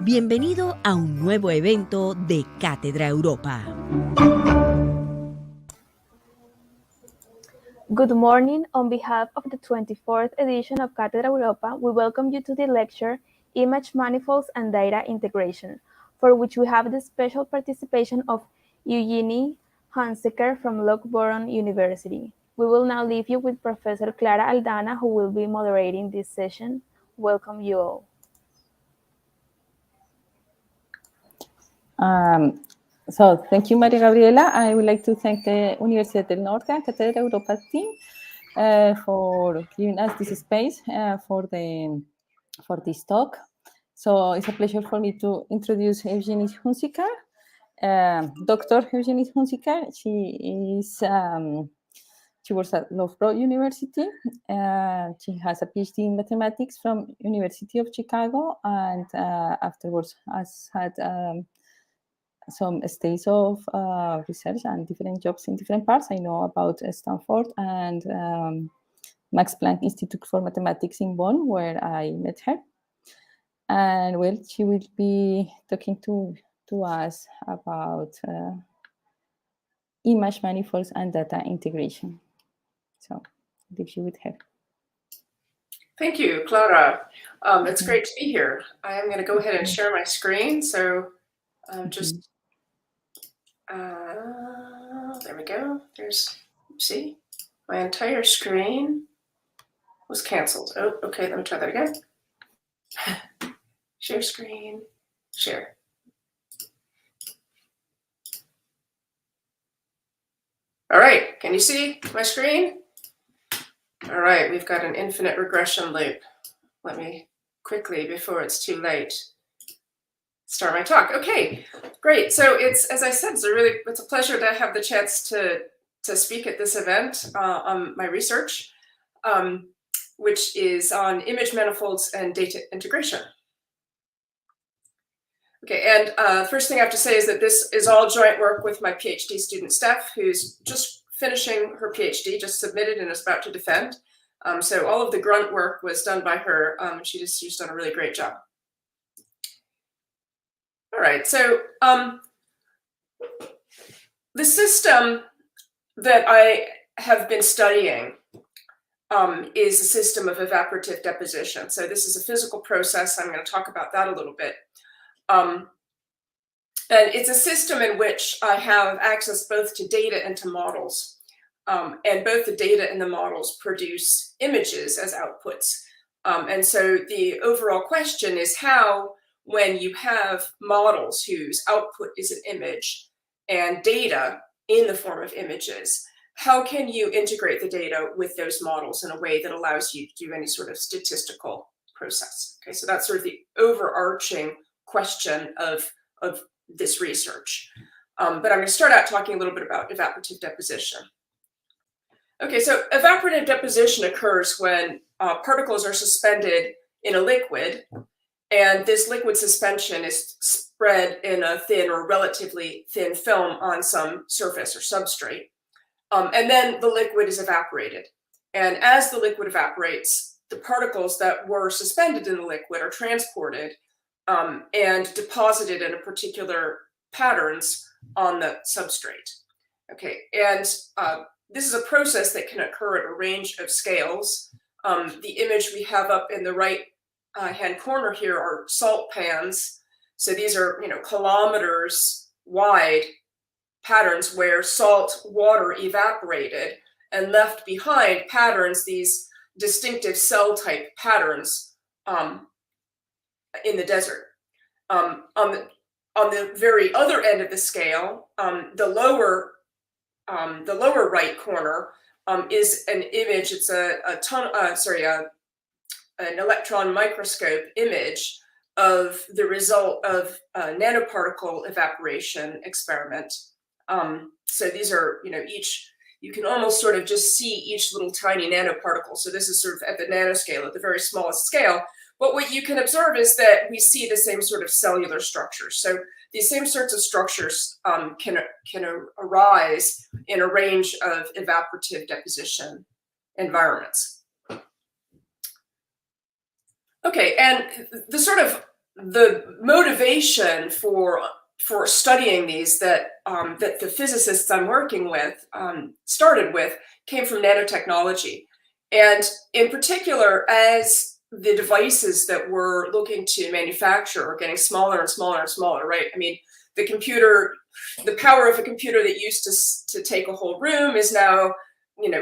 Bienvenido a un nuevo evento de Cátedra Europa. Good morning. On behalf of the 24th edition of Cátedra Europa, we welcome you to the lecture, Image Manifolds and Data Integration, for which we have the special participation of Eugenie Hunziker from Loughborough University. We will now leave you with Professor Clara Aldana, who will be moderating this session. Welcome you all. So thank you, Maria Gabriela. I would like to thank the Universidad del Norte and Académico Europa team for giving us this space for this talk. So it's a pleasure for me to introduce Eugenie Hunziker, Dr. Eugenie Hunziker. She works at Loughborough University. She has a PhD in mathematics from University of Chicago, and afterwards has had some stays of research and different jobs in different parts. I know about Stanford and Max Planck Institute for Mathematics in Bonn, where I met her. And well, she will be talking to us about image manifolds and data integration. So I'll leave you with her. Thank you, Clara. It's great to be here. I am going to go ahead and share my screen. So just there we go. There's, see, my entire screen was canceled. Oh, okay, let me try that again. Share screen, share. All right, can you see my screen? All right, we've got an infinite regression loop. Let me quickly, before it's too late, start my talk. Okay, great. So it's, as I said, it's a pleasure to have the chance to speak at this event on my research, which is on image manifolds and data integration. Okay, and first thing I have to say is that this is all joint work with my PhD student Steph, who's just finishing her PhD, just submitted and is about to defend. So all of the grunt work was done by her. She's done a really great job. All right, so the system that I have been studying is a system of evaporative deposition. So this is a physical process. I'm going to talk about that a little bit. And it's a system in which I have access both to data and to models. And both the data and the models produce images as outputs. And so the overall question is how, when you have models whose output is an image and data in the form of images, how can you integrate the data with those models in a way that allows you to do any sort of statistical process? Okay, so that's sort of the overarching question of this research. But I'm going to start out talking a little bit about evaporative deposition. Okay, so evaporative deposition occurs when particles are suspended in a liquid, and this liquid suspension is spread in a thin or relatively thin film on some surface or substrate. And then the liquid is evaporated. And as the liquid evaporates, the particles that were suspended in the liquid are transported and deposited in a particular patterns on the substrate. Okay, and this is a process that can occur at a range of scales. The image we have up in the right hand corner here are salt pans. So these are, kilometers wide patterns where salt water evaporated and left behind patterns, these distinctive cell type patterns in the desert. On the very other end of the scale, the lower right corner is an image. It's an electron microscope image of the result of a nanoparticle evaporation experiment. So these are, you can almost sort of just see each little tiny nanoparticle. So this is sort of at the nanoscale, at the very smallest scale. But what you can observe is that we see the same sort of cellular structures. So these same sorts of structures can arise in a range of evaporative deposition environments. And the sort of the motivation for studying these that the physicists I'm working with started with came from nanotechnology. And in particular, as the devices that we're looking to manufacture are getting smaller and smaller and smaller, right? I mean, the computer, the power of a computer that used to take a whole room is now,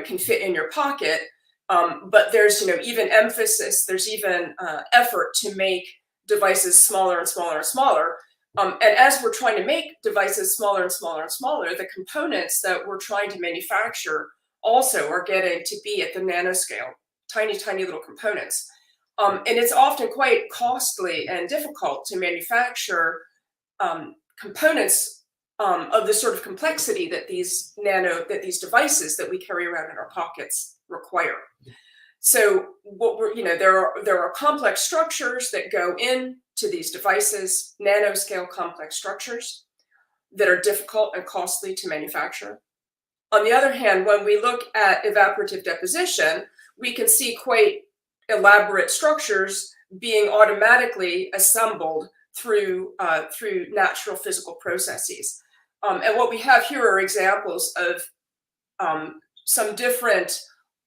can fit in your pocket. But there's, even emphasis, there's even effort to make devices smaller and smaller and smaller. And as we're trying to make devices smaller and smaller and smaller, the components that we're trying to manufacture also are getting to be at the nanoscale, tiny, tiny little components. And it's often quite costly and difficult to manufacture components of the sort of complexity that these devices that we carry around in our pockets require. So what there are complex structures that go into these devices, nanoscale complex structures that are difficult and costly to manufacture. On the other hand, when we look at evaporative deposition, we can see quite elaborate structures being automatically assembled through natural physical processes. And what we have here are examples of some different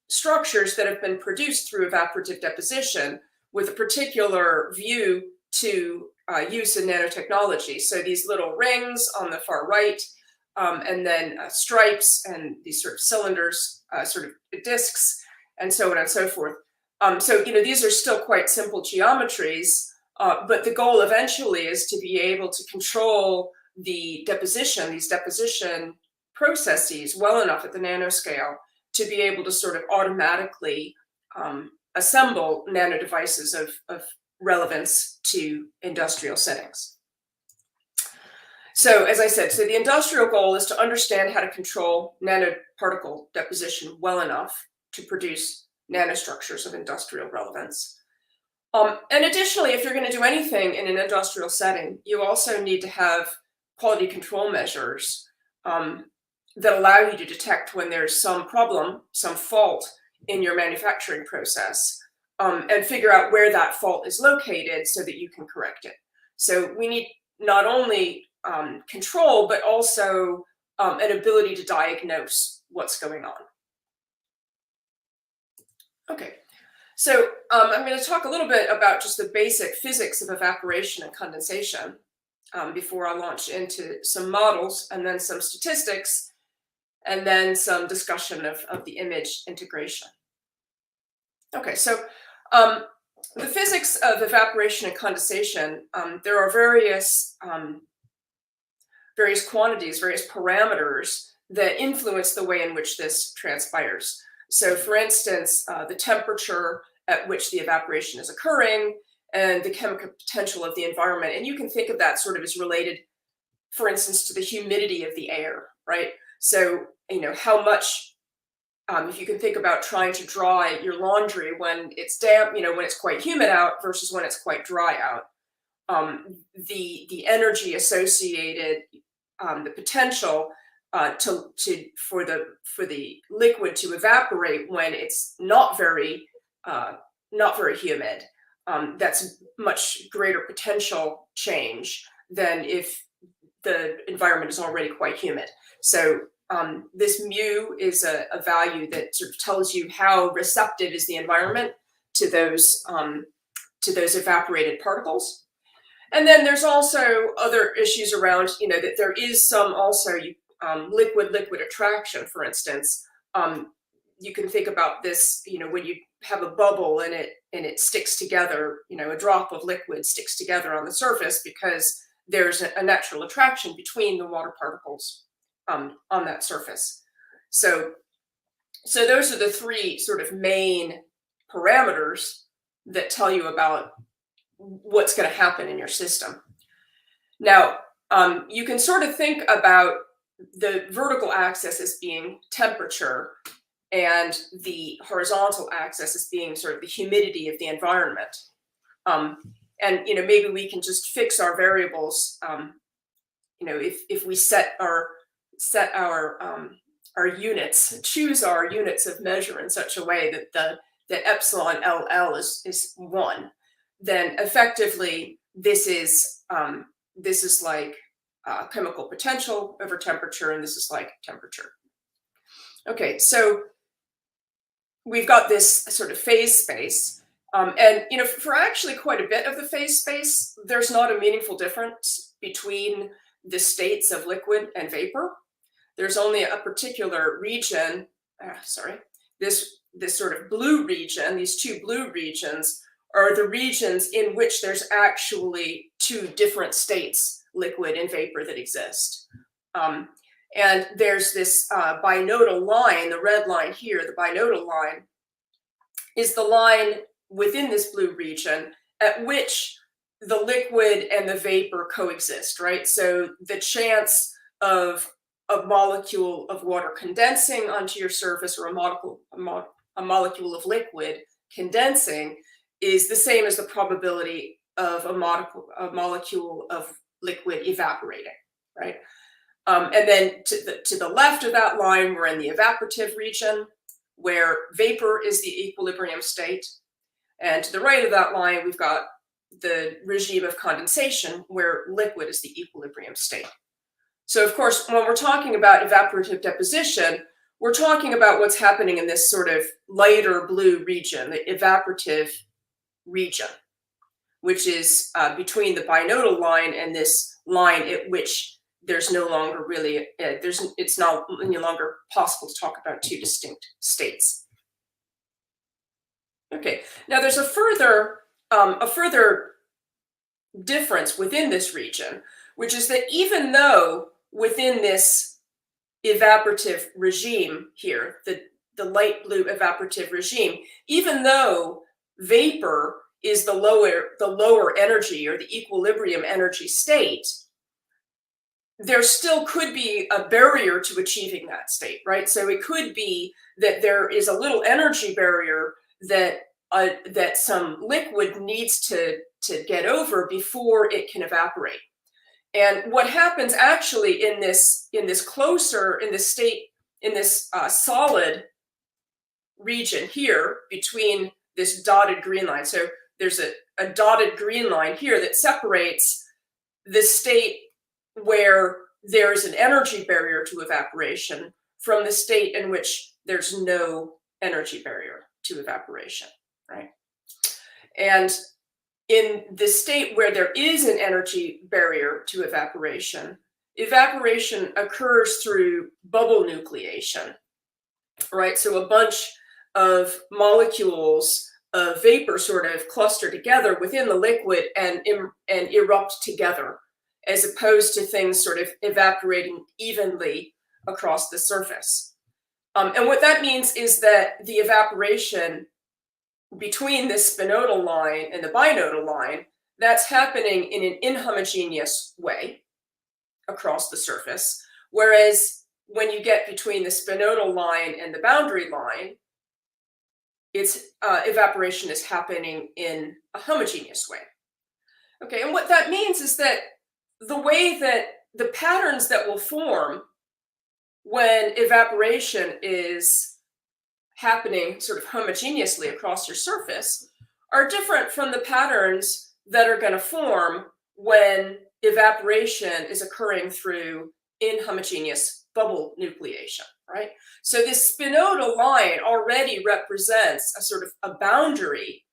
structures that have been produced through evaporative deposition with a particular view to use in nanotechnology. So these little rings on the far right, and then stripes and these sort of cylinders, sort of discs, and so on and so forth. So these are still quite simple geometries, but the goal eventually is to be able to control these deposition processes well enough at the nanoscale to be able to sort of automatically assemble nano devices of relevance to industrial settings. So as I said, the industrial goal is to understand how to control nanoparticle deposition well enough to produce nanostructures of industrial relevance. And additionally, if you're going to do anything in an industrial setting, you also need to have quality control measures that allow you to detect when there's some problem, some fault in your manufacturing process, and figure out where that fault is located so that you can correct it. So we need not only control, but also an ability to diagnose what's going on. Okay, so I'm going to talk a little bit about just the basic physics of evaporation and condensation before I launch into some models and then some statistics, and then some discussion of the image integration. Okay, so the physics of evaporation and condensation, there are various quantities, various parameters that influence the way in which this transpires. So for instance, the temperature at which the evaporation is occurring and the chemical potential of the environment. And you can think of that sort of as related, for instance, to the humidity of the air, right? So, how much, if you can think about trying to dry your laundry when it's damp, when it's quite humid out versus when it's quite dry out, the energy associated, the potential for the liquid to evaporate when it's not very humid, that's much greater potential change than if the environment is already quite humid. So this mu is a value that sort of tells you how receptive is the environment to those evaporated particles. And then there's also other issues around, that there is some also liquid-liquid attraction, for instance. You can think about this, when you have a bubble and it sticks together, a drop of liquid sticks together on the surface because there's a natural attraction between the water particles on that surface. So those are the three sort of main parameters that tell you about what's going to happen in your system. Now, you can sort of think about the vertical axis as being temperature and the horizontal axis as being sort of the humidity of the environment. And maybe we can just fix our variables. If we set our units, choose our units of measure in such a way that epsilon LL is 1. then effectively this is like chemical potential over temperature, and this is like temperature. Okay, so we've got this sort of phase space. And for actually quite a bit of the phase space, there's not a meaningful difference between the states of liquid and vapor. There's only a particular region, this sort of blue region, these two blue regions are the regions in which there's actually two different states, liquid and vapor, that exist. And there's this binodal line, the red line here, the binodal line is the line within this blue region at which the liquid and the vapor coexist, right? So the chance of a molecule of water condensing onto your surface, or a molecule of liquid condensing, is the same as the probability of a molecule of liquid evaporating, right? And then to the left of that line, we're in the evaporative region, where vapor is the equilibrium state. And to the right of that line, we've got the regime of condensation, where liquid is the equilibrium state. So of course, when we're talking about evaporative deposition, we're talking about what's happening in this sort of lighter blue region, the evaporative region, which is between the binodal line and this line at which there's no longer really, it's not any longer possible to talk about two distinct states. Okay, now there's a further difference within this region, which is that even though within this evaporative regime here, the light blue evaporative regime, even though vapor is the lower energy, or the equilibrium energy state, there still could be a barrier to achieving that state, right? So it could be that there is a little energy barrier that some liquid needs to get over before it can evaporate. And what happens actually in this solid region here between this dotted green line. So there's a dotted green line here that separates the state where there's an energy barrier to evaporation from the state in which there's no energy barrier to evaporation, right? And in the state where there is an energy barrier to evaporation, evaporation occurs through bubble nucleation, right? So a bunch of molecules of vapor sort of cluster together within the liquid and erupt together, as opposed to things sort of evaporating evenly across the surface. And what that means is that the evaporation between this spinodal line and the binodal line, that's happening in an inhomogeneous way across the surface. Whereas when you get between the spinodal line and the boundary line, its evaporation is happening in a homogeneous way. Okay, and what that means is that the way that the patterns that will form when evaporation is happening sort of homogeneously across your surface are different from the patterns that are going to form when evaporation is occurring through inhomogeneous bubble nucleation, right? So this spinodal line already represents a sort of a boundary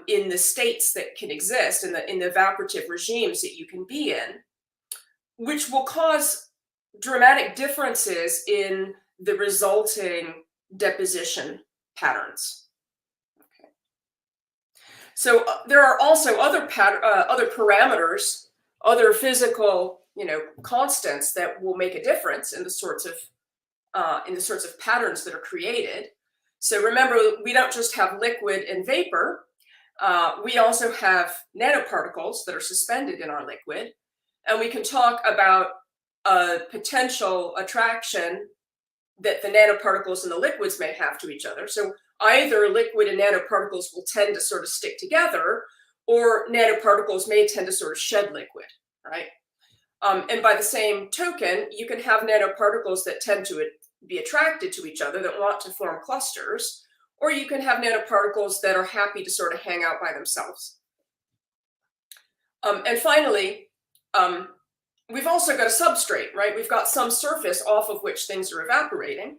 in the states that can exist, in the evaporative regimes that you can be in, which will cause dramatic differences in the resulting deposition patterns. Okay. So there are also other parameters, other physical, constants that will make a difference in the sorts of patterns that are created. So remember, we don't just have liquid and vapor. We also have nanoparticles that are suspended in our liquid, and we can talk about a potential attraction that the nanoparticles and the liquids may have to each other. So either liquid and nanoparticles will tend to sort of stick together, or nanoparticles may tend to sort of shed liquid, right? And by the same token, you can have nanoparticles that tend to be attracted to each other, that want to form clusters, or you can have nanoparticles that are happy to sort of hang out by themselves. And finally, we've also got a substrate, right? We've got some surface off of which things are evaporating.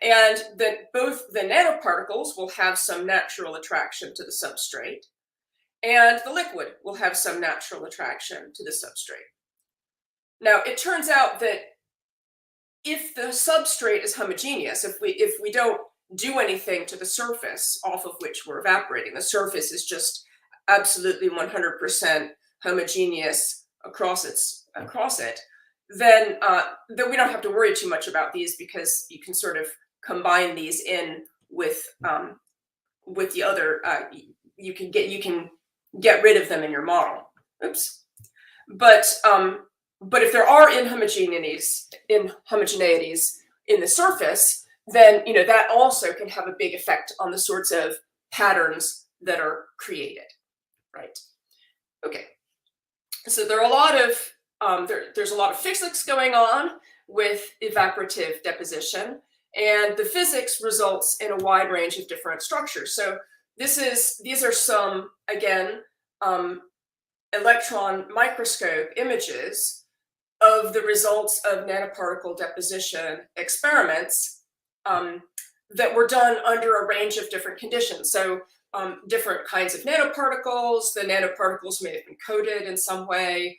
And that both the nanoparticles will have some natural attraction to the substrate, and the liquid will have some natural attraction to the substrate. Now, it turns out that if the substrate is homogeneous, if we don't do anything to the surface off of which we're evaporating, the surface is just absolutely 100% homogeneous across it, then we don't have to worry too much about these, because you can sort of combine these in with the other. You can get rid of them in your model. Oops. But if there are inhomogeneities in the surface, then that also can have a big effect on the sorts of patterns that are created, right? Okay. So there are a lot of there's a lot of physics going on with evaporative deposition, and the physics results in a wide range of different structures. So these are some, again, electron microscope images of the results of nanoparticle deposition experiments that were done under a range of different conditions. So different kinds of nanoparticles. The nanoparticles may have been coated in some way.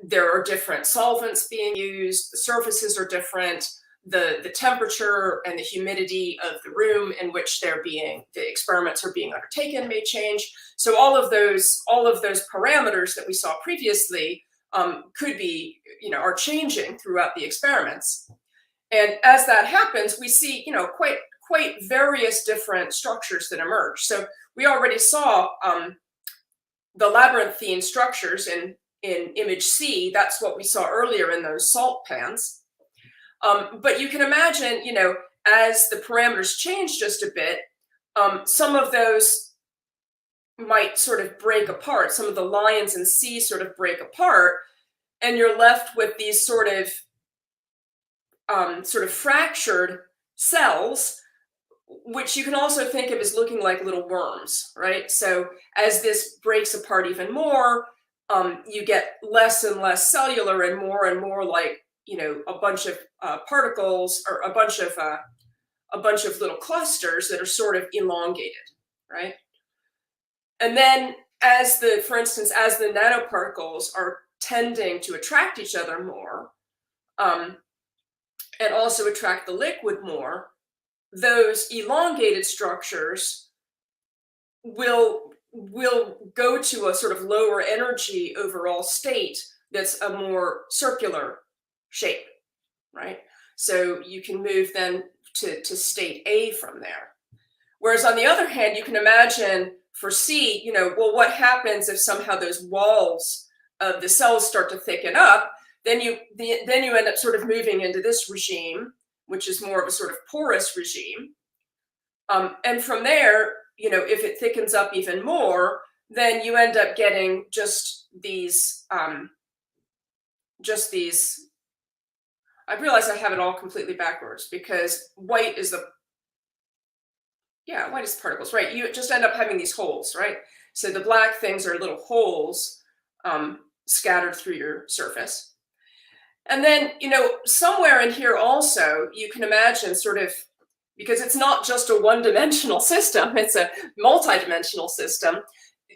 There are different solvents being used. The surfaces are different. The temperature and the humidity of the room in which the experiments are being undertaken may change. So all of those parameters that we saw previously could be, are changing throughout the experiments. And as that happens, we see, quite various different structures that emerge. So we already saw the labyrinthine structures in image C. That's what we saw earlier in those salt pans. But you can imagine, as the parameters change just a bit, some of those might sort of break apart. Some of the lines in C sort of break apart, and you're left with these sort of fractured cells, which you can also think of as looking like little worms, right? So as this breaks apart even more, you get less and less cellular and more like, a bunch of particles, or a bunch of little clusters that are sort of elongated, right? And then for instance, as the nanoparticles are tending to attract each other more, and also attract the liquid more, those elongated structures will go to a sort of lower energy overall state that's a more circular shape, right? So you can move then to state A from there. Whereas on the other hand, you can imagine for C, well, what happens if somehow those walls of the cells start to thicken up? Then you end up sort of moving into this regime, which is more of a sort of porous regime. And from there, if it thickens up even more, then you end up getting just these. I realize I have it all completely backwards, because white is particles, right? You just end up having these holes, right? So the black things are little holes scattered through your surface. And then, somewhere in here also, you can imagine sort of, because it's not just a one-dimensional system, it's a multi-dimensional system.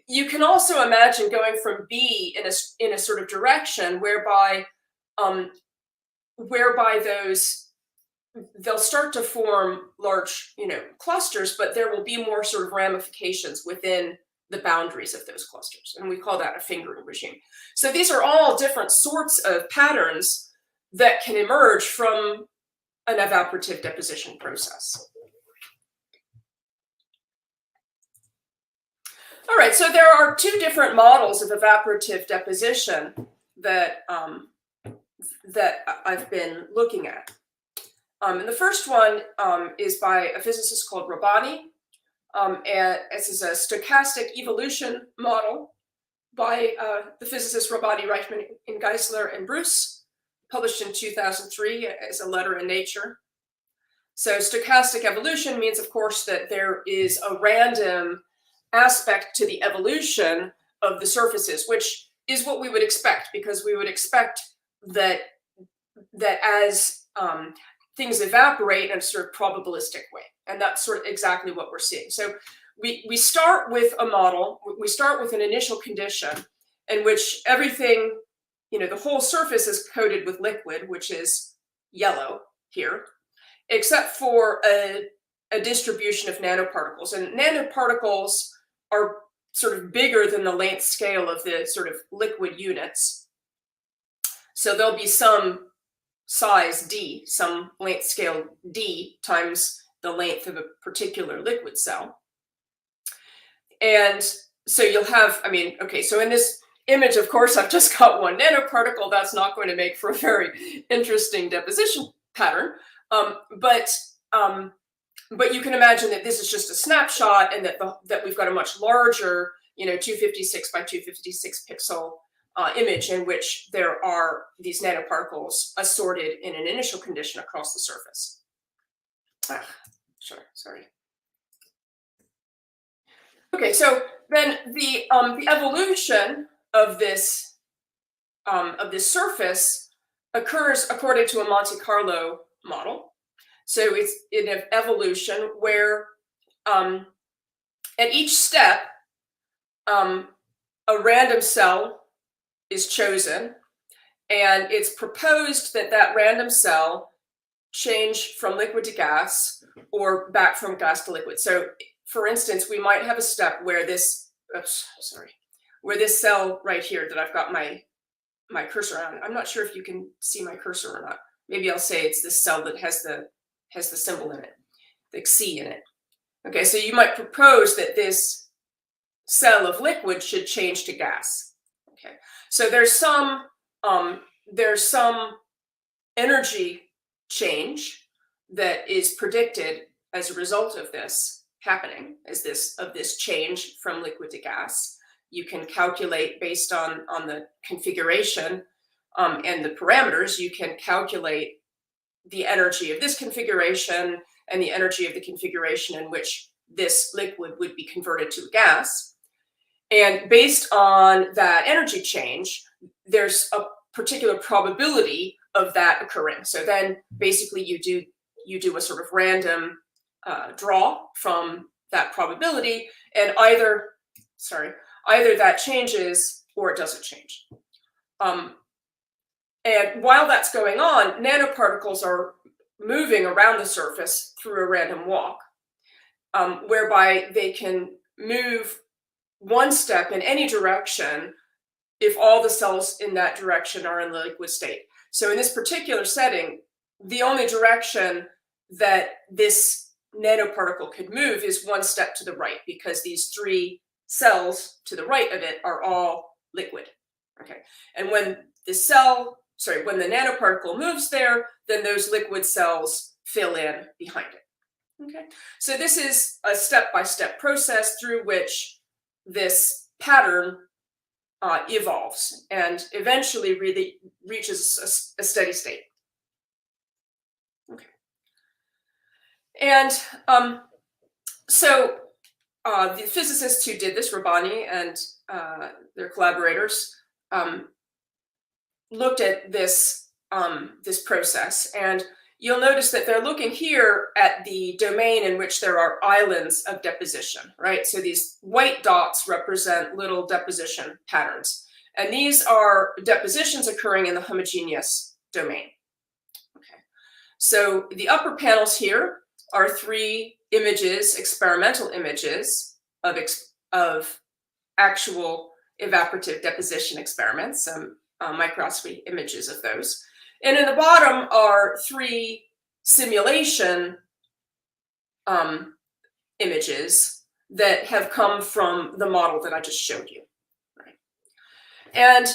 You can also imagine going from B in a sort of direction whereby they'll start to form large, clusters, but there will be more sort of ramifications within the boundaries of those clusters. And we call that a fingering regime. So these are all different sorts of patterns that can emerge from an evaporative deposition process. All right, so there are two different models of evaporative deposition that I've been looking at. And the first one is by a physicist called Rabbani. And this is a stochastic evolution model by the physicists Rabbani, Reichman, and Geisler, and Bruce, published in 2003 as a letter in Nature. So stochastic evolution means, of course, that there is a random aspect to the evolution of the surfaces, which is what we would expect, because we would expect that as things evaporate in a sort of probabilistic way. And that's sort of exactly what we're seeing. So we start with a model, we start with an initial condition in which everything, the whole surface is coated with liquid, which is yellow here, except for a distribution of nanoparticles. And nanoparticles are sort of bigger than the length scale of the sort of liquid units. So there'll be some size d, some length scale d times the length of a particular liquid cell. And so you'll have, so in this image, of course, I've just got one nanoparticle. That's not going to make for a very interesting deposition pattern. But you can imagine that this is just a snapshot, and that we've got a much larger, 256 by 256 pixel image in which there are these nanoparticles assorted in an initial condition across the surface. Sorry. Okay, so then the evolution of this surface occurs according to a Monte Carlo model. So it's in an evolution where at each step a random cell is chosen, and it's proposed that random cell change from liquid to gas or back from gas to liquid. So for instance, we might have a step where this cell right here that I've got my cursor on, I'm not sure if you can see my cursor or not. Maybe I'll say it's this cell that has the symbol in it, the C in it. Okay, so you might propose that this cell of liquid should change to gas. Okay, so there's some energy change that is predicted as a result of this happening, of this change from liquid to gas. You can calculate based on the configuration and the parameters. You can calculate the energy of this configuration and the energy of the configuration in which this liquid would be converted to a gas. And based on that energy change, there's a particular probability of that occurring. So then basically you do a sort of random draw from that probability, and either that changes or it doesn't change. And while that's going on, nanoparticles are moving around the surface through a random walk, whereby they can move one step in any direction if all the cells in that direction are in the liquid state. So in this particular setting, the only direction that this nanoparticle could move is one step to the right, because these three cells to the right of it are all liquid. Okay, and when the nanoparticle moves there, then those liquid cells fill in behind it. Okay, so this is a step-by-step process through which this pattern evolves and eventually really reaches a steady state. Okay, and so the physicists who did this, Rabbani and their collaborators, looked at this process, and you'll notice that they're looking here at the domain in which there are islands of deposition, right? So these white dots represent little deposition patterns, and these are depositions occurring in the homogeneous domain. Okay, so the upper panels here are three images, experimental images of actual evaporative deposition experiments, some microscopy images of those. And in the bottom are three simulation images that have come from the model that I just showed you. Right? And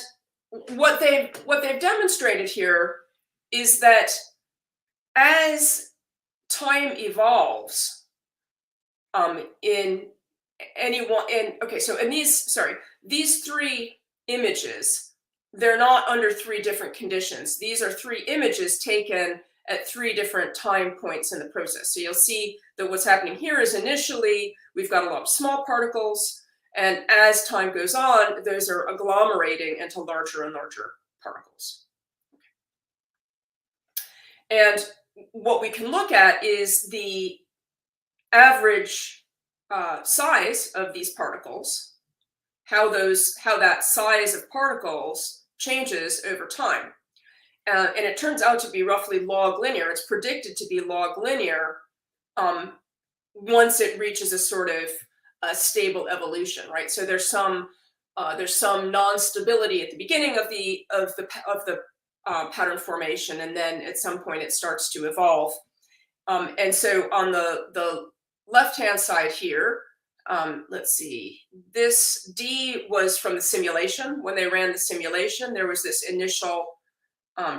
what they've demonstrated here is that as time evolves, these three images, they're not under three different conditions. These are three images taken at 3 different time points in the process. So you'll see that what's happening here is initially we've got a lot of small particles, and as time goes on, those are agglomerating into larger and larger particles. And what we can look at is the average size of these particles, how that size of particles changes over time. And it turns out to be roughly log linear. It's predicted to be log linear once it reaches a sort of stable evolution, right? So there's some non-stability at the beginning of the pattern formation, and then at some point it starts to evolve. And so on the left-hand side here, let's see, this D was from the simulation. When they ran the simulation, there was this initial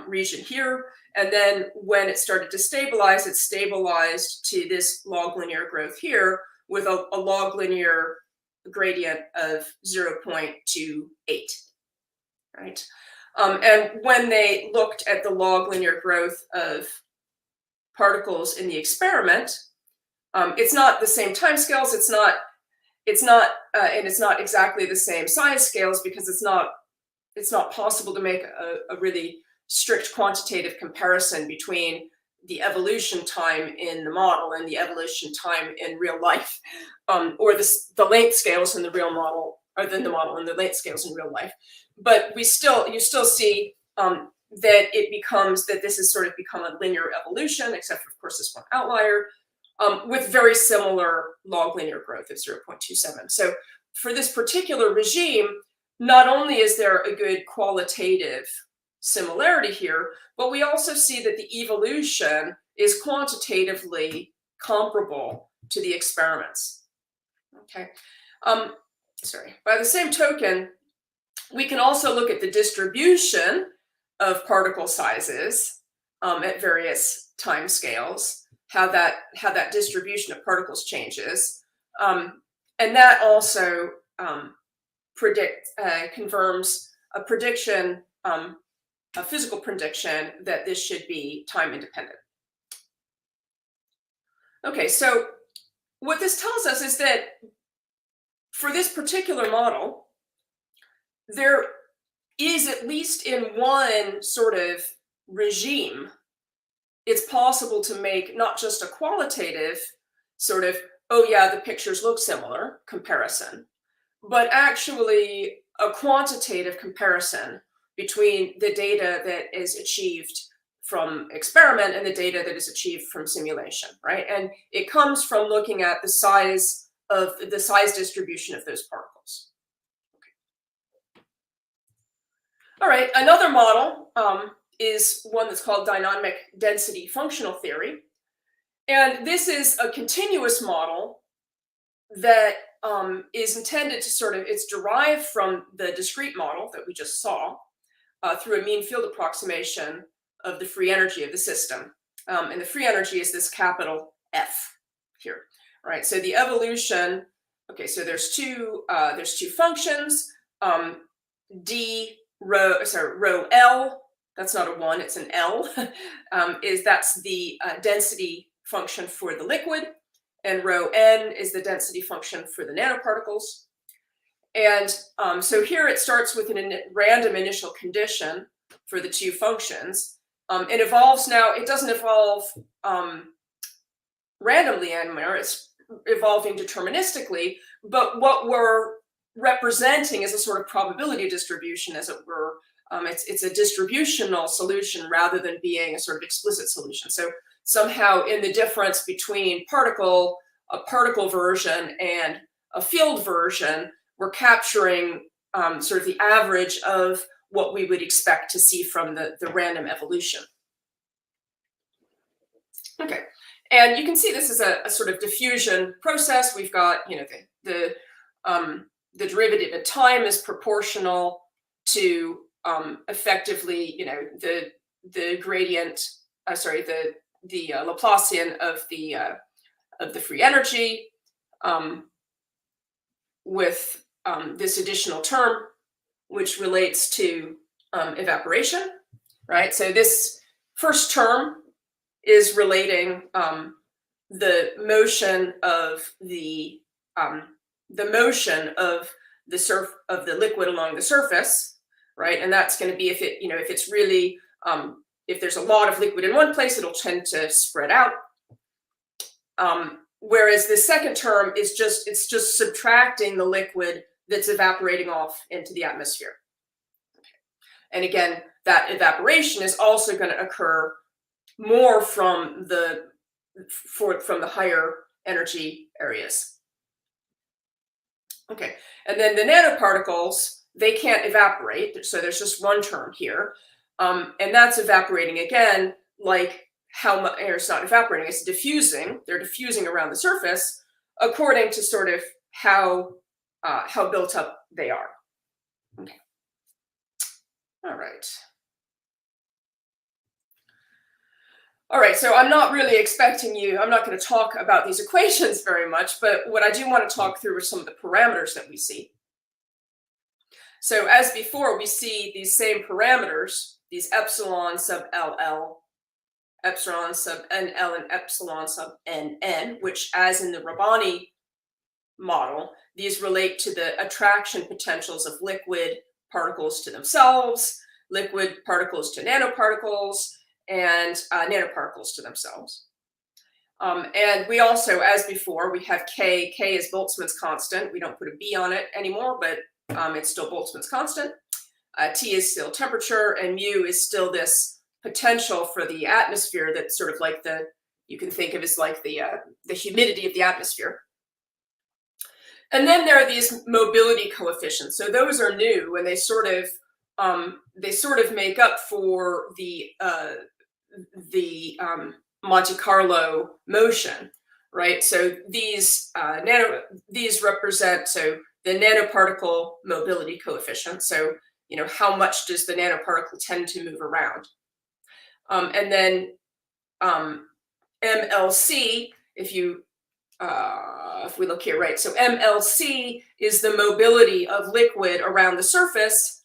region here, and then when it started to stabilize, it stabilized to this log linear growth here with a log linear gradient of 0.28, right? And when they looked at the log linear growth of particles in the experiment, it's not the same time scales. It's not exactly the same size scales, because it's not possible to make a really strict quantitative comparison between the evolution time in the model and the evolution time in real life, or the length scales in the real model, or then the model and the length scales in real life. But you still see that this has sort of become a linear evolution, except for, of course, this one outlier, with very similar log linear growth of 0.27. So for this particular regime, not only is there a good qualitative similarity here, but we also see that the evolution is quantitatively comparable to the experiments. Okay. By the same token, we can also look at the distribution of particle sizes at various time scales, how that distribution of particles changes, and that also confirms a prediction, a physical prediction, that this should be time independent. Okay, so what this tells us is that for this particular model, there is, at least in one sort of regime, it's possible to make not just a qualitative sort of, oh yeah, the pictures look similar comparison, but actually a quantitative comparison between the data that is achieved from experiment and the data that is achieved from simulation, right? And it comes from looking at the size distribution of those particles. Okay. All right, another model is one that's called dynamic density functional theory. And this is a continuous model that is intended to it's derived from the discrete model that we just saw through a mean field approximation of the free energy of the system. And the free energy is this capital F here, right? So the evolution, okay, so there's two functions, rho L, that's not a 1, it's an L, that's the density function for the liquid, and rho N is the density function for the nanoparticles. And so here it starts with a random initial condition for the two functions. It evolves now, it doesn't evolve randomly anymore, it's evolving deterministically, but what we're representing is a sort of probability distribution, as it were. It's a distributional solution rather than being a sort of explicit solution. So somehow in the difference between a particle version and a field version, we're capturing sort of the average of what we would expect to see from the random evolution. Okay, and you can see this is a sort of diffusion process. We've got, the derivative at time is proportional to effectively, the gradient, the Laplacian of the free energy, with this additional term, which relates to evaporation, right? So this first term is relating the motion of the liquid along the surface, right? And that's going to be if it's really if there's a lot of liquid in one place, it'll tend to spread out. Whereas the second term is just subtracting the liquid that's evaporating off into the atmosphere. And again, that evaporation is also going to occur more from the higher energy areas. Okay, and then the nanoparticles, they can't evaporate, so there's just one term here, and that's evaporating again, like how much air is not evaporating, it's diffusing. They're diffusing around the surface according to sort of how built up they are. Okay. All right. All right, so I'm not really expecting you, I'm not going to talk about these equations very much, but what I do want to talk through are some of the parameters that we see. So as before, we see these same parameters, these epsilon sub LL, epsilon sub NL, and epsilon sub NN, which, as in the Rabbani model, these relate to the attraction potentials of liquid particles to themselves, liquid particles to nanoparticles, and nanoparticles to themselves. And we also, as before, we have K. K is Boltzmann's constant. We don't put a B on it anymore, but it's still Boltzmann's constant. T is still temperature, and mu is still this potential for the atmosphere that's sort of like you can think of as like the humidity of the atmosphere. And then there are these mobility coefficients. So those are new, and they sort of make up for the Monte Carlo motion, right? So these represent the nanoparticle mobility coefficient. So how much does the nanoparticle tend to move around? And then MLC, if we look here, right? So MLC is the mobility of liquid around the surface.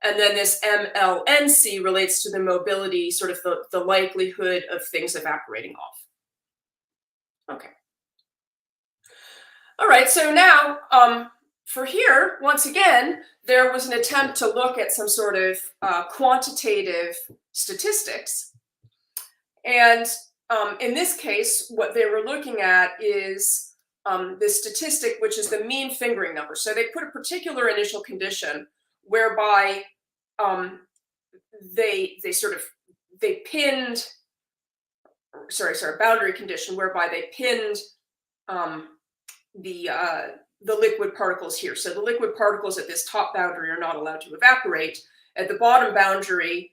And then this MLNC relates to the mobility, sort of the likelihood of things evaporating off. Okay. All right, so now for here, once again, there was an attempt to look at some sort of quantitative statistics. And in this case, what they were looking at is this statistic, which is the mean fingering number. So they put a particular initial condition whereby boundary condition whereby they pinned the liquid particles here. So the liquid particles at this top boundary are not allowed to evaporate. At the bottom boundary,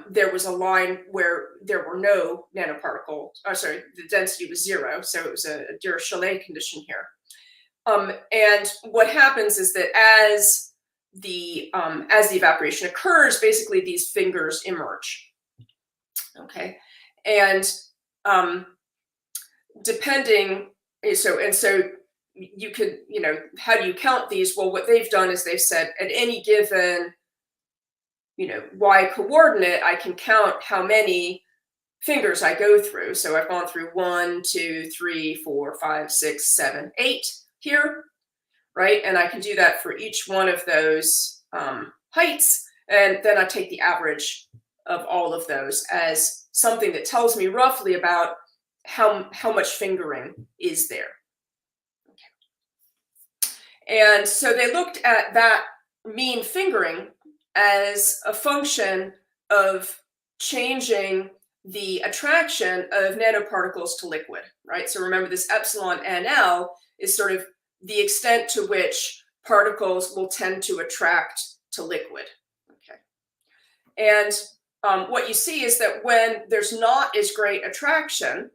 there was a line where there were no nanoparticles. The density was 0, so it was a Dirichlet condition here. And what happens is that as the evaporation occurs, basically these fingers emerge. Okay, and so you could, how do you count these? Well, what they've done is they've said at any given y coordinate, I can count how many fingers I go through. So I've gone through 1, 2, 3, 4, 5, 6, 7, 8 here, right? And I can do that for each one of those heights. And then I take the average of all of those as something that tells me roughly about how much fingering is there. Okay. And so they looked at that mean fingering as a function of changing the attraction of nanoparticles to liquid, right? So remember, this epsilon NL is sort of the extent to which particles will tend to attract to liquid. Okay. And what you see is that when there's not as great attraction,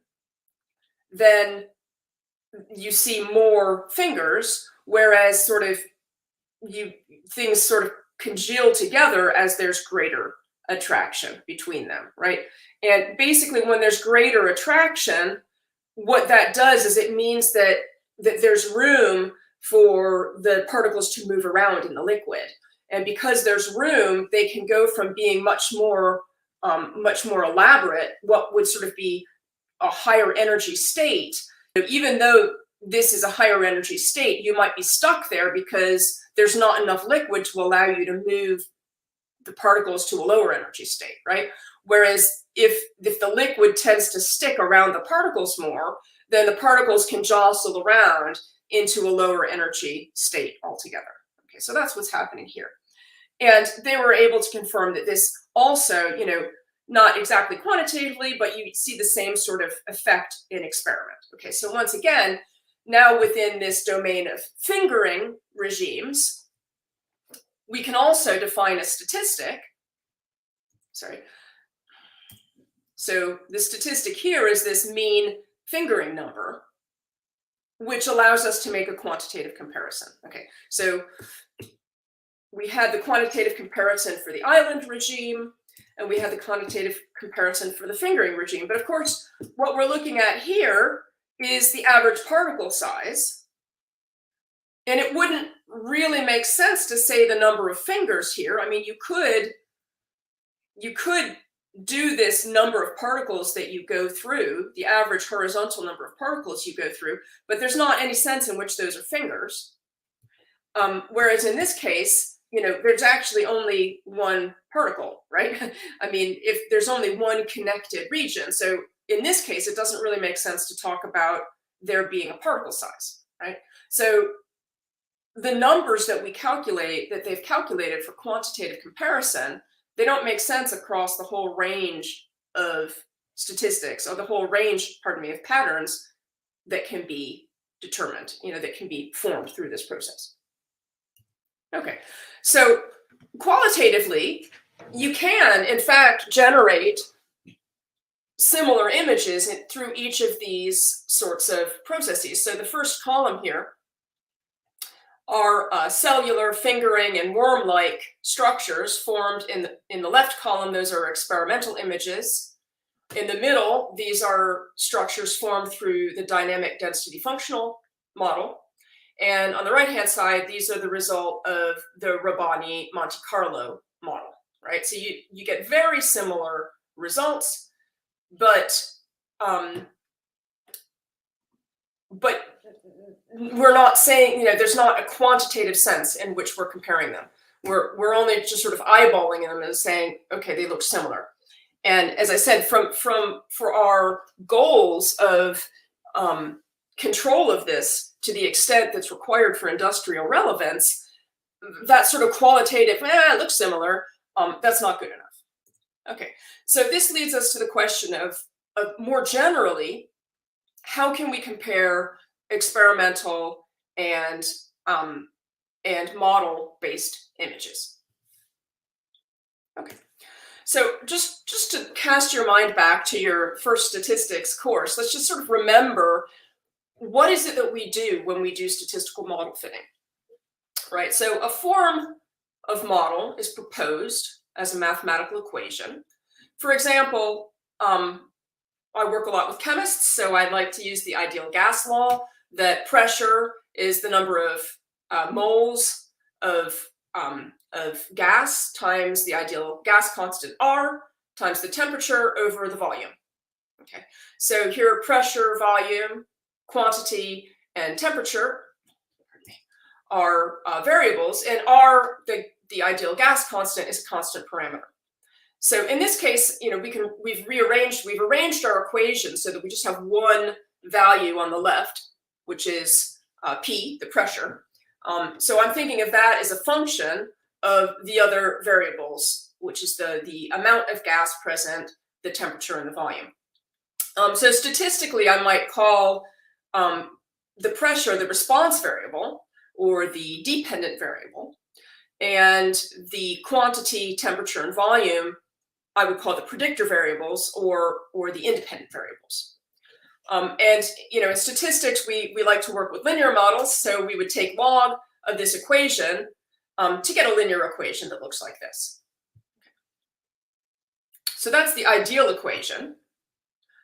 then you see more fingers, whereas things sort of congeal together as there's greater attraction between them, right? And basically, when there's greater attraction, what that does is it means that there's room for the particles to move around in the liquid. And because there's room, they can go from being much more much more elaborate, what would sort of be a higher energy state. Even though this is a higher energy state, you might be stuck there because there's not enough liquid to allow you to move the particles to a lower energy state, right? Whereas if the liquid tends to stick around the particles more, then the particles can jostle around into a lower energy state altogether. Okay, so that's what's happening here. And they were able to confirm that this also, not exactly quantitatively, but you see the same sort of effect in experiment. Okay, so once again, now within this domain of fingering regimes, we can also define a statistic. Sorry. So the statistic here is this mean fingering number, which allows us to make a quantitative comparison. Okay, so we had the quantitative comparison for the island regime, and we had the quantitative comparison for the fingering regime. But of course, what we're looking at here is the average particle size. And it wouldn't really make sense to say the number of fingers here. I mean, you could do this number of particles that you go through, the average horizontal number of particles you go through, but there's not any sense in which those are fingers. Whereas in this case, there's actually only one particle, right? I mean, if there's only one connected region. So in this case, it doesn't really make sense to talk about there being a particle size, right? So the numbers that they've calculated for quantitative comparison, they don't make sense across the whole range of statistics, or the whole range, of patterns that can be determined, that can be formed through this process. Okay, so qualitatively, you can, in fact, generate similar images through each of these sorts of processes. So the first column here are cellular, fingering, and worm-like structures formed in the left column. Those are experimental images. In the middle, these are structures formed through the dynamic density functional model. And on the right-hand side, these are the result of the Rabbani Monte Carlo model, right? So you get very similar results, but we're not saying, there's not a quantitative sense in which we're comparing them. We're only just sort of eyeballing them and saying, okay, they look similar. And as I said, for our goals of control of this to the extent that's required for industrial relevance, that sort of qualitative, it looks similar, that's not good enough. Okay, so this leads us to the question of more generally, how can we compare experimental and model-based images? Okay, so just to cast your mind back to your first statistics course, let's just sort of remember, what is it that we do when we do statistical model fitting, right? So a form of model is proposed as a mathematical equation. For example, I work a lot with chemists, so I like to use the ideal gas law, that pressure is the number of moles of gas times the ideal gas constant R times the temperature over the volume. Okay, so here are pressure, volume, quantity, and temperature are variables, and R, the ideal gas constant, is a constant parameter. So in this case, we've arranged our equation so that we just have one value on the left, which is P, the pressure. So I'm thinking of that as a function of the other variables, which is the amount of gas present, the temperature, and the volume. So statistically, I might call the pressure the response variable, or the dependent variable, and the quantity, temperature, and volume I would call the predictor variables, or the independent variables. And in statistics, we like to work with linear models, so we would take log of this equation to get a linear equation that looks like this. So that's the ideal equation.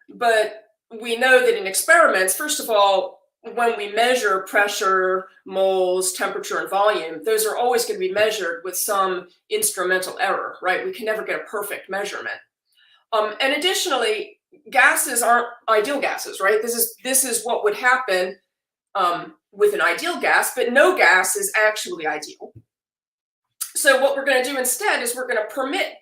But we know that in experiments, first of all, when we measure pressure, moles, temperature, and volume, those are always going to be measured with some instrumental error, right? We can never get a perfect measurement. And additionally, gases aren't ideal gases, right? This is what would happen with an ideal gas, but no gas is actually ideal. So what we're going to do instead is we're going to permit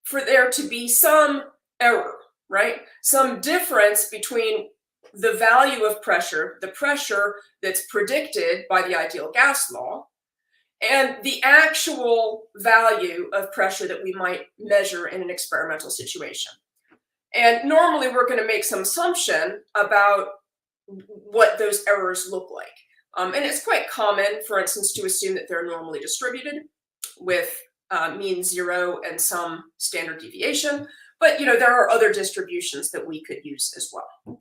for there to be some error, right? Some difference between the value of pressure, the pressure that's predicted by the ideal gas law, and the actual value of pressure that we might measure in an experimental situation. And normally we're going to make some assumption about what those errors look like. And it's quite common, for instance, to assume that they're normally distributed with mean zero and some standard deviation. But there are other distributions that we could use as well.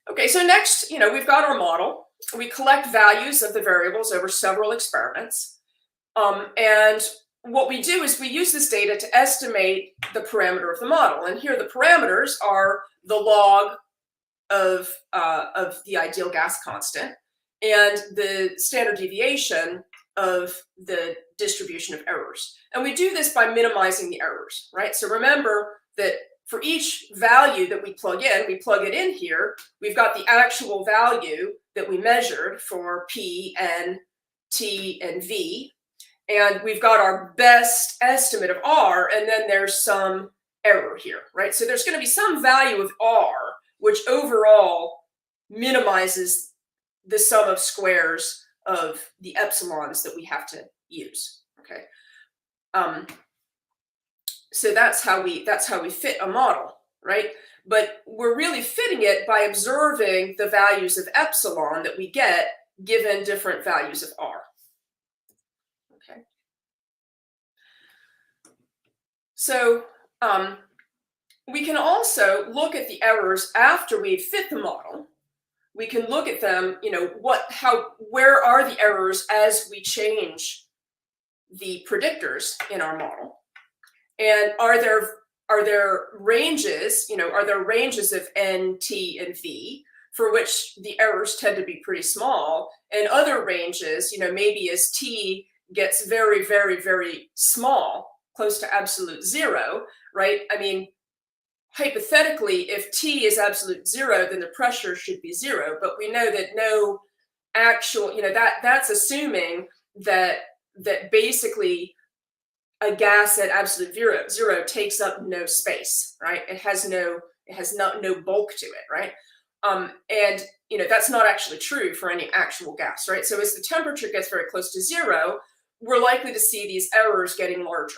Okay, so next, we've got our model. We collect values of the variables over several experiments. And what we do is we use this data to estimate the parameter of the model. And here the parameters are the log of the ideal gas constant and the standard deviation of the distribution of errors. And we do this by minimizing the errors, right? So remember that for each value that we plug it in here, we've got the actual value that we measured for P, N, T, and V. And we've got our best estimate of R, and then there's some error here, right? So there's going to be some value of R, which overall minimizes the sum of squares of the epsilons that we have to use, okay? So that's how we fit a model, right? But we're really fitting it by observing the values of epsilon that we get given different values of R. Okay. So we can also look at the errors after we've fit the model. We can look at them, where are the errors as we change the predictors in our model? And are there ranges, are there ranges of N, T, and V for which the errors tend to be pretty small, and other ranges, maybe as T gets very, very, very small, close to absolute zero, right? I mean, hypothetically, if T is absolute zero, then the pressure should be zero, but we know that no actual, that's assuming that basically a gas at absolute zero takes up no space, right? It has no bulk to it, right? And that's not actually true for any actual gas, right? So as the temperature gets very close to zero, we're likely to see these errors getting larger.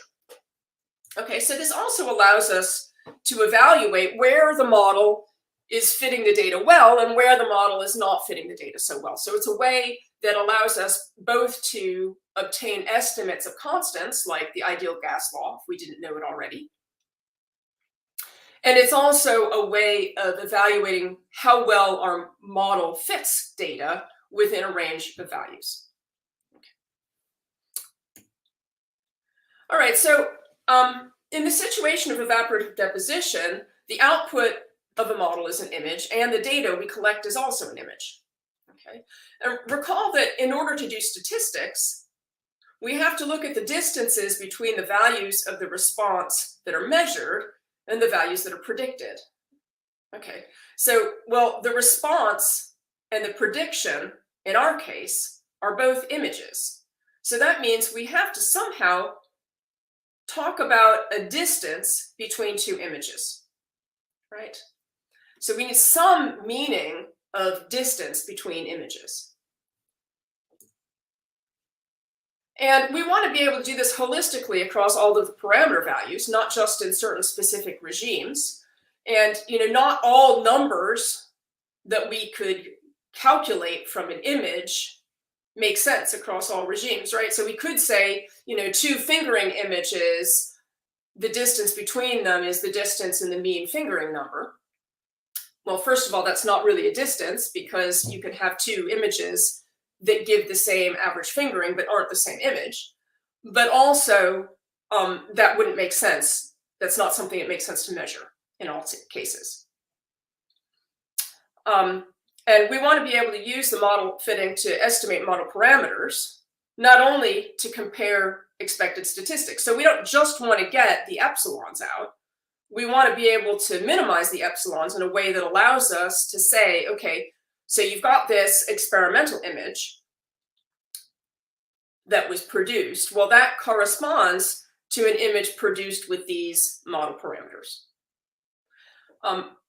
Okay, so this also allows us to evaluate where the model is fitting the data well and where the model is not fitting the data so well. So it's a way that allows us both to obtain estimates of constants, like the ideal gas law, if we didn't know it already. And it's also a way of evaluating how well our model fits data within a range of values. Okay. All right, so in the situation of evaporative deposition, the output of a model is an image, and the data we collect is also an image. Okay. And recall that in order to do statistics, we have to look at the distances between the values of the response that are measured and the values that are predicted. Okay, so, well, the response and the prediction, in our case, are both images. So that means we have to somehow talk about a distance between two images, right? So we need some meaning of distance between images. And we want to be able to do this holistically across all of the parameter values, not just in certain specific regimes. And not all numbers that we could calculate from an image make sense across all regimes, right? So we could say, two fingering images, the distance between them is the distance in the mean fingering number. Well, first of all, that's not really a distance, because you can have two images that give the same average fingering but aren't the same image. But also, that wouldn't make sense. That's not something that makes sense to measure in all cases. And we want to be able to use the model fitting to estimate model parameters, not only to compare expected statistics. So we don't just want to get the epsilons out. We want to be able to minimize the epsilons in a way that allows us to say, okay, so you've got this experimental image that was produced. Well, that corresponds to an image produced with these model parameters.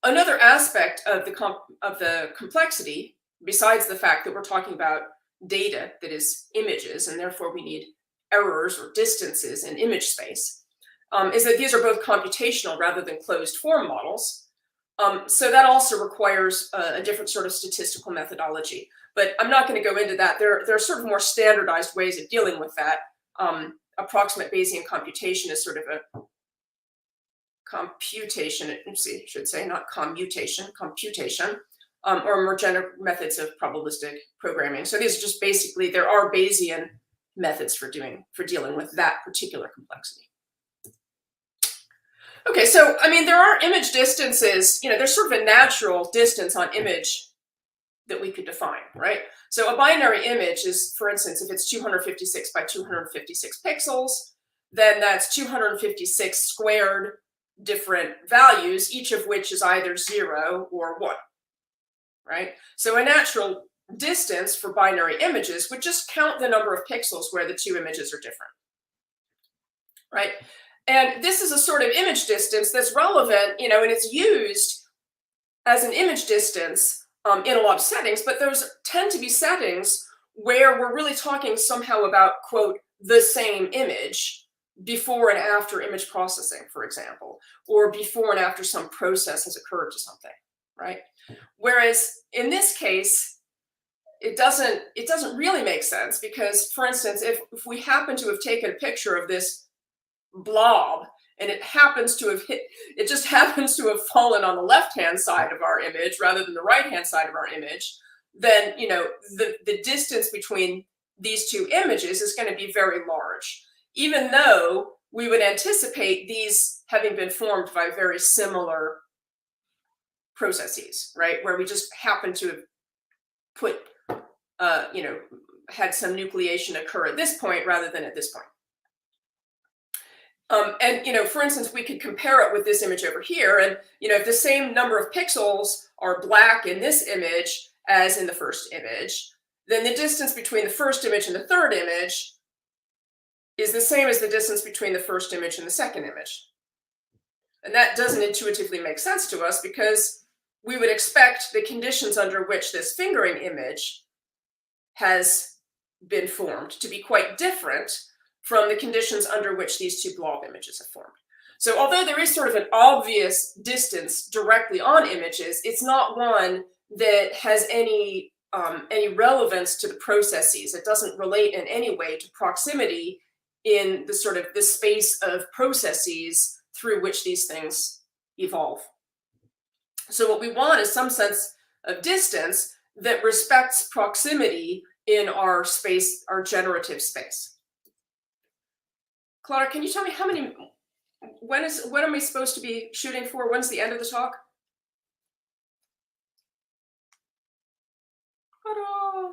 Another aspect of the complexity, besides the fact that we're talking about data that is images, and therefore we need errors or distances in image space, is that these are both computational rather than closed form models. So that also requires a different sort of statistical methodology. But I'm not going to go into that. There are sort of more standardized ways of dealing with that. Approximate Bayesian computation is sort of a computation, should say, not commutation, computation, or more general methods of probabilistic programming. So these are just basically, there are Bayesian methods for dealing with that particular complexity. Okay, so I mean, there are image distances, there's sort of a natural distance on image that we could define, right? So a binary image is, for instance, if it's 256 by 256 pixels, then that's 256 squared different values, each of which is either 0 or 1, right? So a natural distance for binary images would just count the number of pixels where the two images are different, right? And this is a sort of image distance that's relevant, and it's used as an image distance in a lot of settings, but those tend to be settings where we're really talking somehow about, quote, the same image before and after image processing, for example, or before and after some process has occurred to something, right? Whereas in this case, it doesn't really make sense because, for instance, if we happen to have taken a picture of this blob and it just happens to have fallen on the left-hand side of our image rather than the right-hand side of our image, then the distance between these two images is going to be very large, even though we would anticipate these having been formed by very similar processes, right? Where we just happen to have put, had some nucleation occur at this point rather than at this point. And for instance, we could compare it with this image over here, and if the same number of pixels are black in this image as in the first image, then the distance between the first image and the third image is the same as the distance between the first image and the second image. And that doesn't intuitively make sense to us because we would expect the conditions under which this fingering image has been formed to be quite different from the conditions under which these two blob images have formed. So although there is sort of an obvious distance directly on images, it's not one that has any relevance to the processes. It doesn't relate in any way to proximity in the sort of the space of processes through which these things evolve. So what we want is some sense of distance that respects proximity in our space, our generative space. Clara, can you tell me when am I supposed to be shooting for? When's the end of the talk? Ta-da!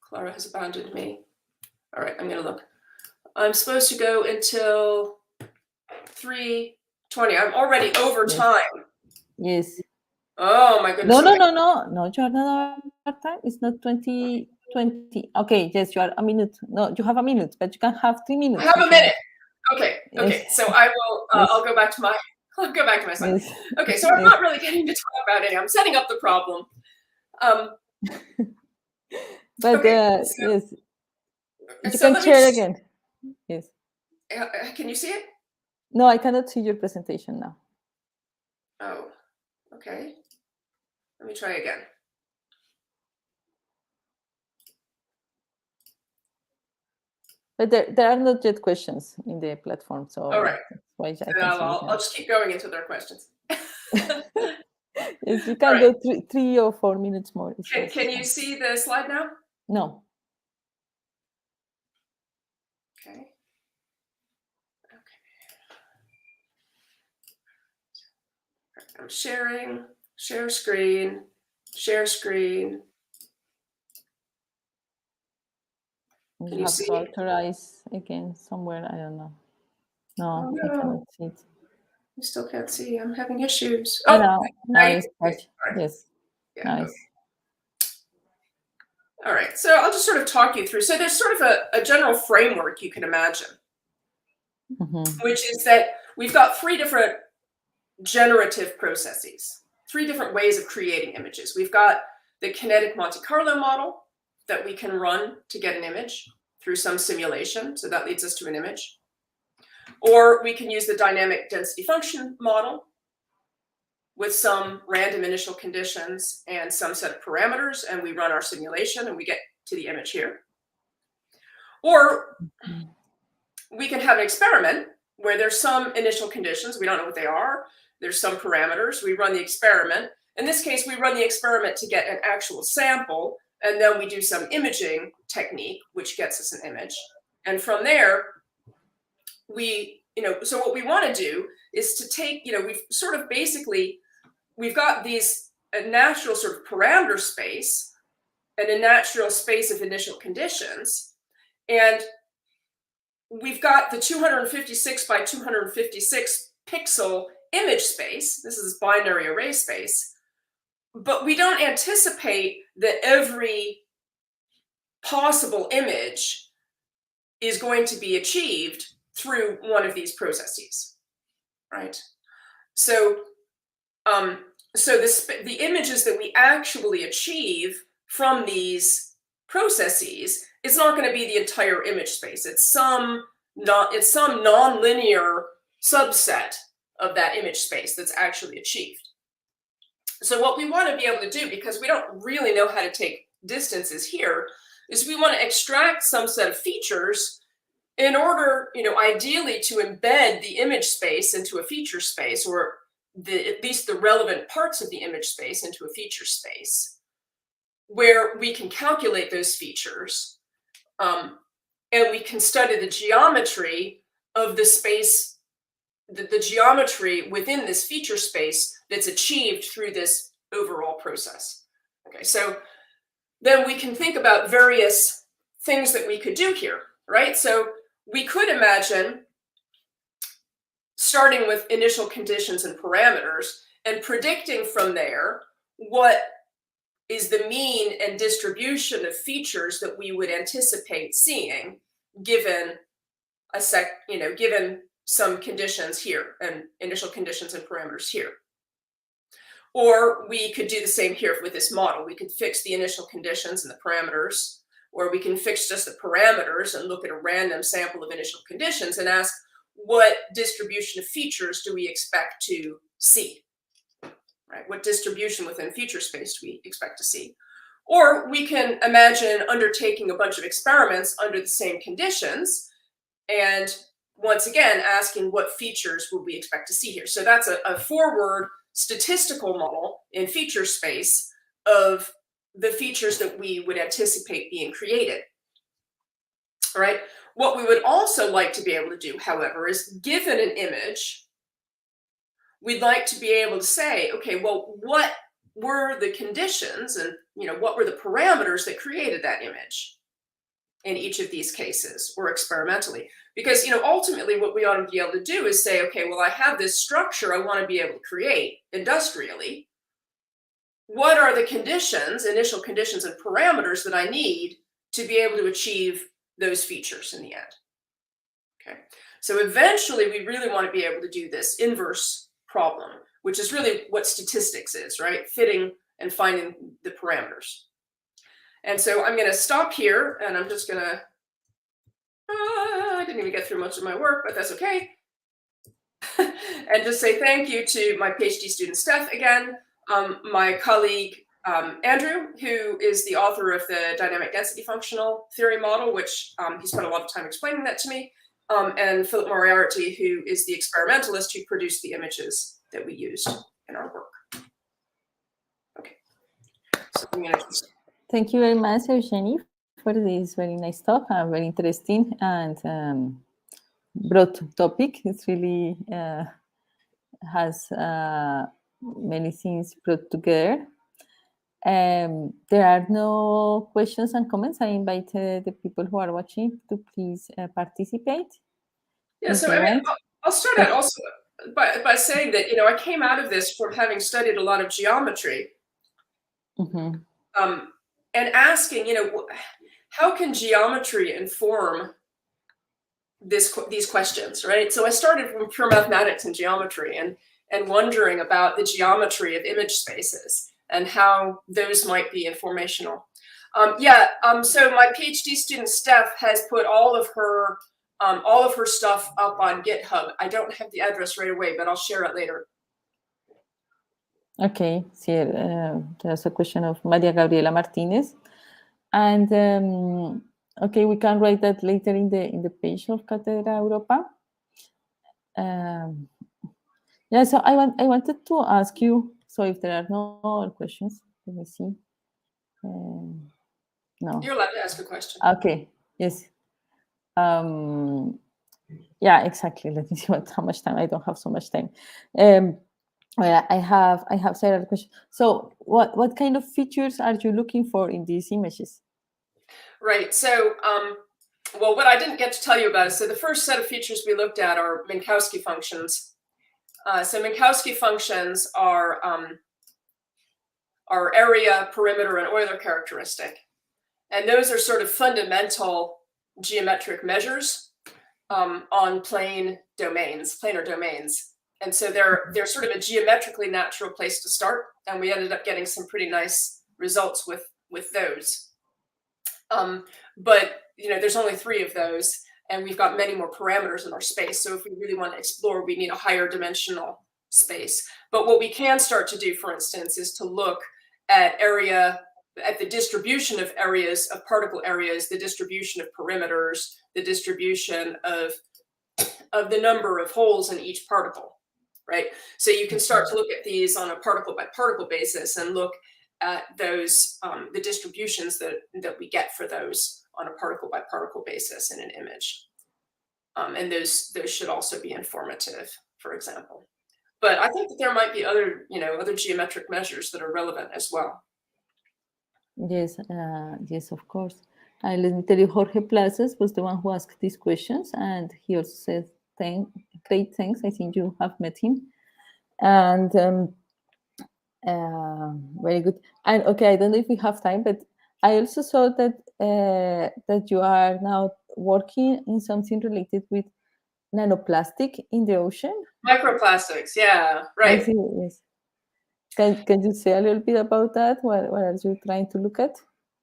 Clara has abandoned me. All right, I'm gonna look. I'm supposed to go until 3:20. I'm already over time. Yes. Oh my goodness. No, you are not over time. It's not 20. Okay, yes, you are a minute. No, you have a minute, but you can have 3 minutes. I have a minute. Okay. Yes. So I will. Yes. I'll go back to my. Slide. Yes. Okay, so I'm not really getting to talk about it. I'm setting up the problem. But okay, yes, you can share again. Yes. Can you see it? No, I cannot see your presentation now. Oh, okay. Let me try again. But there are not yet questions in the platform, so all right. That's why I'll just keep going until there are questions. Yes, you can go 3 or 4 minutes more. Can you see the slide now? No. Okay. I'm sharing, share screen. Can You you have see? to authorize again somewhere. I don't know. No, Oh, I no. cannot see it. You still can't see. I'm having issues. Oh, Oh, now now it's okay, yes. yeah, Nice. okay. All right, so I'll just sort of talk you through. So there's sort of a general framework you can imagine, which is that we've got 3 different generative processes, 3 different ways of creating images. We've got the kinetic Monte Carlo model that we can run to get an image through some simulation. So that leads us to an image. Or we can use the dynamic density function model with some random initial conditions and some set of parameters, and we run our simulation and we get to the image here. Or we can have an experiment where there's some initial conditions, we don't know what they are, there's some parameters, we run the experiment. In this case, we run the experiment to get an actual sample, and then we do some imaging technique, which gets us an image. And from there, so what we want to do is to take, we've sort of basically, we've got a natural sort of parameter space and a natural space of initial conditions. And we've got the 256 by 256 pixel image space. This is binary array space. But we don't anticipate that every possible image is going to be achieved through one of these processes, right? So, the images that we actually achieve from these processes is not going to be the entire image space. It's some nonlinear subset of that image space that's actually achieved. So what we want to be able to do, because we don't really know how to take distances here, is we want to extract some set of features in order, ideally to embed the image space into a feature space, or at least the relevant parts of the image space into a feature space, where we can calculate those features, and we can study the geometry of the space, the geometry within this feature space that's achieved through this overall process. Okay, so then we can think about various things that we could do here, right? So we could imagine starting with initial conditions and parameters and predicting from there what is the mean and distribution of features that we would anticipate seeing given given some conditions here and initial conditions and parameters here. Or we could do the same here with this model. We could fix the initial conditions and the parameters, or we can fix just the parameters and look at a random sample of initial conditions and ask, what distribution of features do we expect to see? Right? What distribution within feature space do we expect to see? Or we can imagine undertaking a bunch of experiments under the same conditions, and once again, asking what features would we expect to see here. So that's a forward statistical model in feature space of the features that we would anticipate being created. All right. What we would also like to be able to do, however, is given an image, we'd like to be able to say, okay, well, what were the conditions and what were the parameters that created that image in each of these cases, or experimentally? Because ultimately what we ought to be able to do is say, okay, well, I have this structure I want to be able to create industrially. What are the conditions, initial conditions and parameters that I need to be able to achieve those features in the end? Okay, so eventually we really want to be able to do this inverse problem, which is really what statistics is, right? Fitting and finding the parameters. And so I'm going to stop here, and I'm just going to, I didn't even get through much of my work, but that's okay. And just say thank you to my PhD student, Steph, again, my colleague, Andrew, who is the author of the dynamic density functional theory model, which he spent a lot of time explaining that to me, and Philip Moriarty, who is the experimentalist who produced the images that we used in our work. Okay, so I'm going to just... Thank you very much, Eugenie, for this very nice talk, very interesting and broad topic. It's really has many things brought together. There are no questions and comments. I invite the people who are watching to please participate. Yeah, so I mean, I'll start out also by saying that, you know, I came out of this from having studied a lot of geometry, and asking, you know, how can geometry inform these questions, right? So I started from pure mathematics and geometry and wondering about the geometry of image spaces and how those might be informational. So my PhD student Steph has put all of her stuff up on GitHub. I don't have the address right away, but I'll share it later. Okay, sí, there's a question of Maria Gabriela Martinez, and okay, we can write that later in the page of Cátedra Europa. Yeah, so I wanted to ask you. So if there are no other questions, let me see. No. You're allowed to ask a question. Okay. Yes. Yeah, exactly. Let me see how much time. I don't have so much time. Well, I have several questions. So what kind of features are you looking for in these images? Right. So, well, what I didn't get to tell you about is, so the first set of features we looked at are Minkowski functions. So Minkowski functions are area, perimeter, and Euler characteristic. And those are sort of fundamental geometric measures on planar domains. And so they're sort of a geometrically natural place to start. And we ended up getting some pretty nice results with those. But, you know, there's only 3 of those, and we've got many more parameters in our space. So if we really want to explore, we need a higher dimensional space. But what we can start to do, for instance, is to look at the distribution of areas, of particle areas, the distribution of perimeters, the distribution of the number of holes in each particle, right? So you can start to look at these on a particle by particle basis and look at those, the distributions that we get for those on a particle by particle basis in an image. And those should also be informative, for example. But I think that there might be other geometric measures that are relevant as well. Yes, yes, of course. Let me tell you, Jorge Plazas was the one who asked these questions, and he also said, great, thanks. I think you have met him. And very good. And okay, I don't know if we have time, but I also saw that that you are now working in something related with nanoplastic in the ocean. Microplastics, yeah, right. I see, yes. Can you say a little bit about that? What are you trying to look at?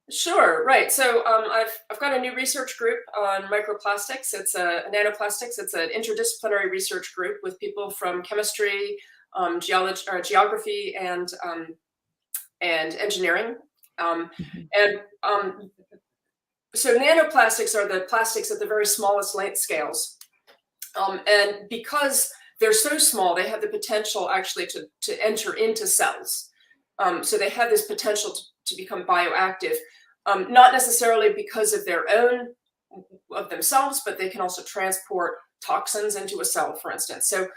Sure, right. So I've got a new research group on microplastics. It's nanoplastics. It's an interdisciplinary research group with people from chemistry, geography, and engineering. So nanoplastics are the plastics at the very smallest length scales. And because they're so small, they have the potential actually to enter into cells. So they have this potential to become bioactive, not necessarily because of themselves, but they can also transport toxins into a cell, for instance. So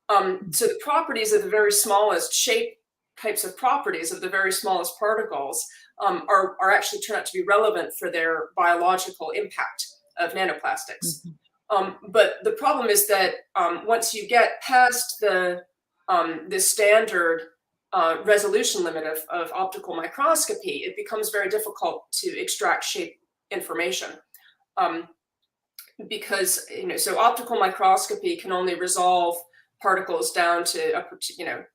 the properties of the very smallest shape types of properties of the very smallest particles are actually turn out to be relevant for their biological impact of nanoplastics. But the problem is that once you get past the standard resolution limit of optical microscopy, it becomes very difficult to extract shape information. Because, so optical microscopy can only resolve particles down to a particular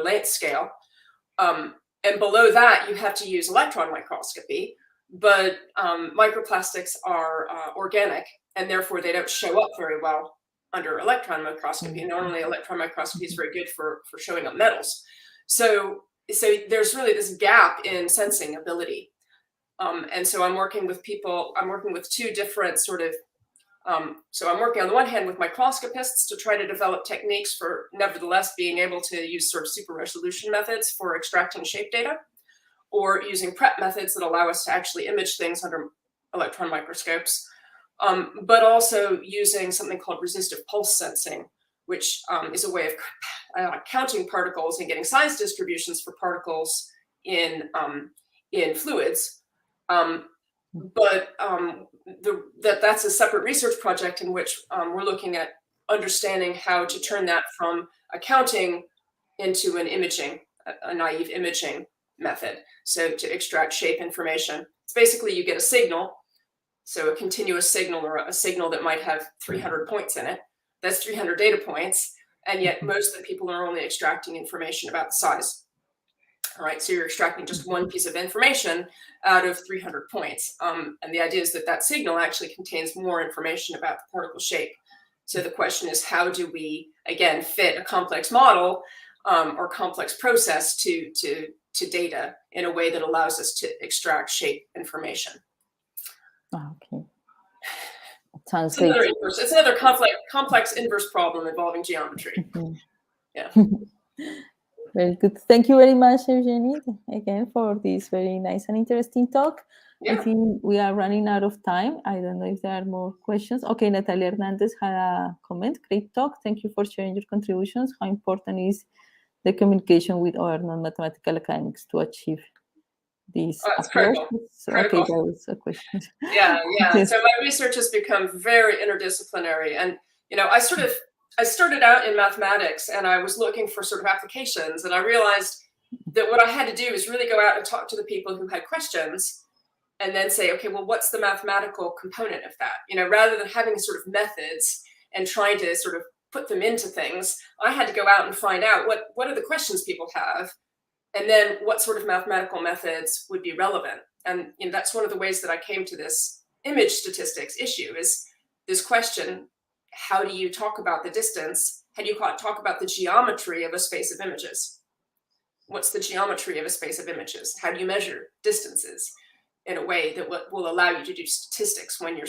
length scale. And below that, you have to use electron microscopy, but microplastics are organic, and therefore they don't show up very well under electron microscopy. Normally, electron microscopy is very good for showing up metals. So there's really this gap in sensing ability. And so I'm working with 2 different sort of, so I'm working on the one hand with microscopists to try to develop techniques for nevertheless being able to use sort of super resolution methods for extracting shape data, or using prep methods that allow us to actually image things under electron microscopes, but also using something called resistive pulse sensing, which is a way of counting particles and getting size distributions for particles in fluids. That's a separate research project in which we're looking at understanding how to turn that from accounting into an imaging, a naive imaging method. So to extract shape information, it's basically you get a signal, so a continuous signal or a signal that might have 300 points in it. That's 300 data points, and yet most of the people are only extracting information about the size. All right, so you're extracting just one piece of information out of 300 points. And the idea is that that signal actually contains more information about the particle shape. So the question is, how do we, again, fit a complex model or complex process to data in a way that allows us to extract shape information? Okay. Sounds great. It's another complex inverse problem involving geometry. Yeah. Very good. Thank you very much, Eugenie, again, for this very nice and interesting talk. Yeah. I think we are running out of time. I don't know if there are more questions. Okay, Natalia Hernandez had a comment. Great talk. Thank you for sharing your contributions. How important is the communication with other non-mathematical academics to achieve this? It's critical. Okay, that was a question. Yeah. So my research has become very interdisciplinary. And, I started out in mathematics and I was looking for sort of applications, and I realized that what I had to do is really go out and talk to the people who had questions and then say, okay, well, what's the mathematical component of that? Rather than having sort of methods and trying to sort of put them into things, I had to go out and find out what are the questions people have, and then what sort of mathematical methods would be relevant. And that's one of the ways that I came to this image statistics issue, is this question: how do you talk about the distance? How do you talk about the geometry of a space of images? What's the geometry of a space of images? How do you measure distances in a way that will allow you to do statistics when your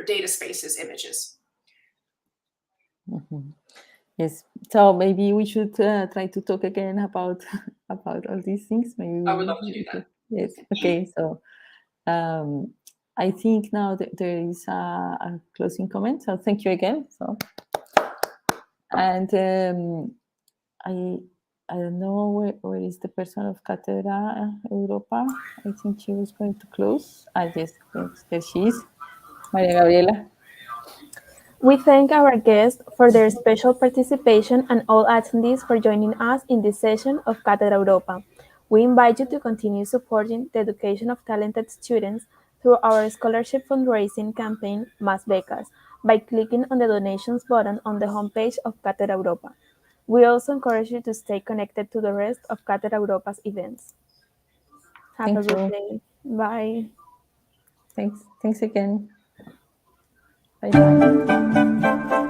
data space is images? Mm-hmm. Yes. So maybe we should try to talk again about all these things. Maybe I would love to do that. Yes. Okay. So I think now that there is a closing comment. So thank you again. So, and I don't know where is the person of Cátedra Europa. I think she was going to close. Yes, there she is, Maria Gabriela. We thank our guests for their special participation and all attendees for joining us in this session of Cátedra Europa. We invite you to continue supporting the education of talented students through our scholarship fundraising campaign, Más Becas, by clicking on the donations button on the homepage of Cátedra Europa. We also encourage you to stay connected to the rest of Cátedra Europa's events. Have a good day. Bye. Thanks again. Bye-bye.